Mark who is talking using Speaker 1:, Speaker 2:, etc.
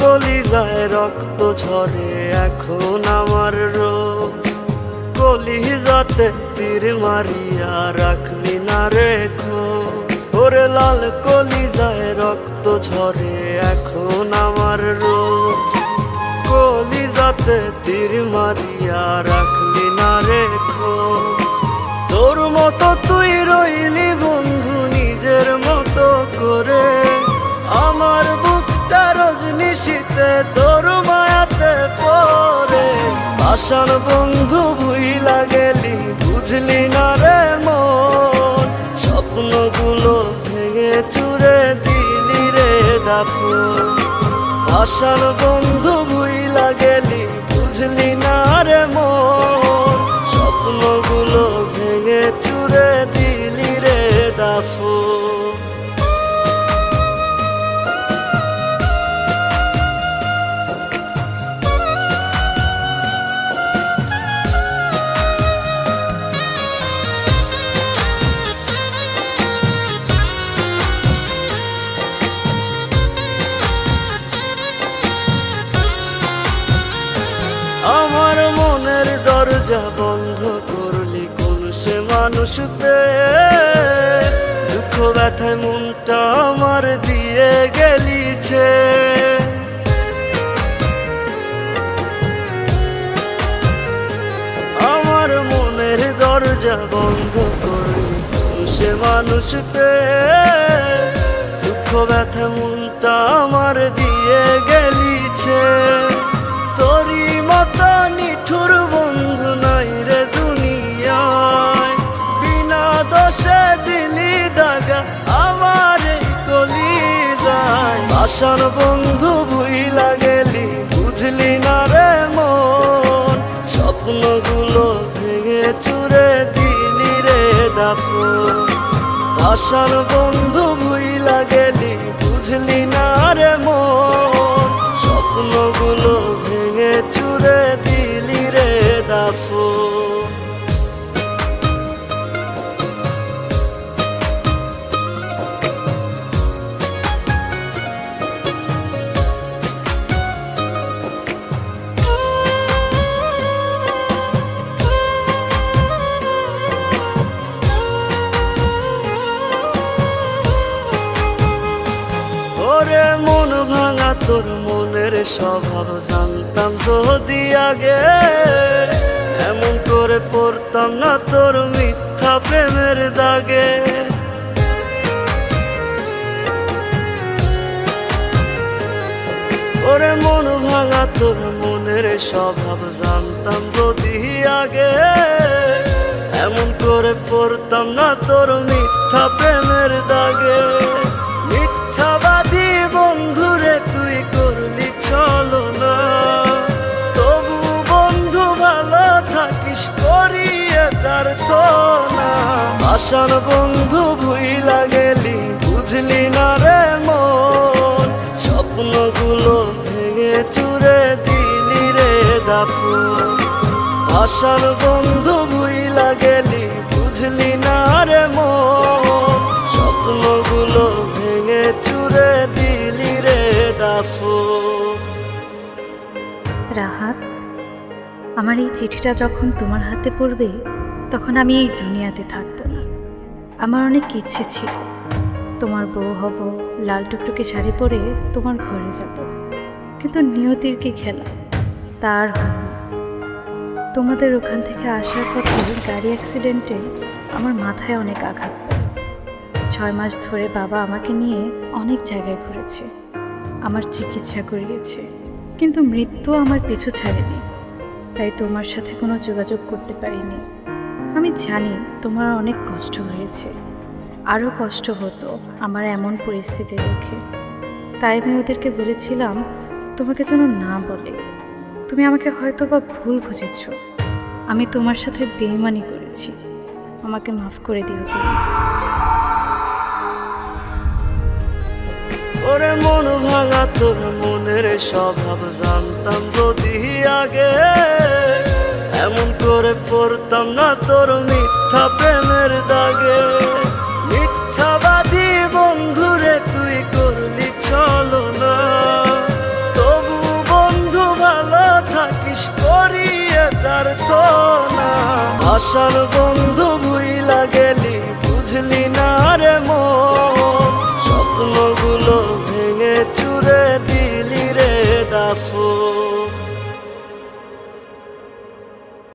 Speaker 1: কলিজায় রক্ত ঝরে এখন আমার রোজ, কলিজাতে তীর মারিয়া রাখলি না রেখো। ওরে লাল কলিজায় রক্ত ঝরে এখন আমার রোজ, কলিজাতে তীর মারিয়া রাখলি না রেখো। তোর মতো তুই রইলি বন্ধু নিজের মতো করে, আমার বুকটা রজনিশীতে তোর মায়াতে পড়ে। আশার বন্ধু ভুইলা গেলি বুঝলি না রে মন, স্বপ্নগুলো ভেঙে চুরে দিলি রে দাফন। আশার বন্ধু ভুইলা গেলি বুঝলি না রে মন, স্বপ্নগুলো ভেঙে চুরে দিলি রে দাফন। আমার মনের দরজা বন্ধ করলি কোন সে মানুষ পেয়ে, দুঃখ ব্যথায় মনটা আমার দিয়ে গেলিছে। আমার মনের দরজা বন্ধ করলি কোন সে মানুষ পেয়ে, দুঃখ ব্যথায় মনটা আমার দিয়ে গেলিছে। তোরি মতো নিঠুর বন্ধু নাই রে দুনিয়ায়, বিনা দোষে দিলি দাগা আমার এই কলিজায়। আশার বন্ধু ভুইলা গেলি বুঝলি না রে মন, স্বপ্নগুলো ভেঙে চুরে দিলি রে দাফন। আশার বন্ধু ভুইলা গেলি বুঝলি না রে মন, স্বপ্নগুলো ভেঙে চুরে দিলি রে দাফন। ওরে মন ভাঙা তোর মনের স্বভাব জানতাম যদি আগে, এমন করে পড়তাম না তোর মিথ্যা প্রেমের দাগে। ওরে মন ভাঙা তোর মনের স্বভাব জানতাম যদি আগে, এমন করে পড়তাম না তোর মিথ্যা প্রেমের দাগে। মিথ্যাবাদী বন্ধুরে তুই করলি ছলনা, তবু বন্ধু ভালো থাকিস করিয়ে প্রার্থনা। আশার বন্ধু ভুইলা গেলি বুঝলি না রে মন, স্বপ্নগুলো ভেঙে চুরে দিলি রে দাফন। আশার বন্ধু ভুইলা গেলি বুঝলি না রে মন, স্বপ্নগুলো ভেঙে চুরে দিলি রে দাফন।
Speaker 2: রাহাত, আমার এই চিঠিটা যখন তোমার হাতে পড়বে তখন আমি এই দুনিয়াতে থাকবো না। আমার অনেক ইচ্ছে ছিল তোমার বউ হব, লাল টুকটুকে শাড়ি পরে তোমার ঘরে যাব, কিন্তু নিয়তির কি খেলা, তার হল না। তোমাদের ওখান থেকে আসার পথে গাড়ি অ্যাক্সিডেন্টে আমার মাথায় অনেক আঘাত পায়। 6 মাস ধরে বাবা আমাকে নিয়ে অনেক জায়গায় ঘুরেছে, আমার চিকিৎসা করিয়েছে, কিন্তু মৃত্যু আমার পিছু ছাড়েনি। তাই তোমার সাথে কোনো যোগাযোগ করতে পারিনি। আমি জানি তোমার অনেক কষ্ট হয়েছে, আরও কষ্ট হতো আমার এমন পরিস্থিতি দেখে। তাই আমি ওদেরকে বলেছিলাম তোমাকে যেন না বলে। তুমি আমাকে হয়তো বা ভুল বুঝেছ, আমি তোমার সাথে বেইমানি করেছি, আমাকে মাফ করে দিও তুমি।
Speaker 1: ওরে মন ভাঙা তোর মনের স্বভাব জানতাম যদি আগে, এমন করে পড়তাম না তোর মিথ্যা প্রেমের দাগে। মিথ্যাবাদী বন্ধুরে তুই করলি ছলনা, তবু আশার বন্ধু ভুইলা গেলি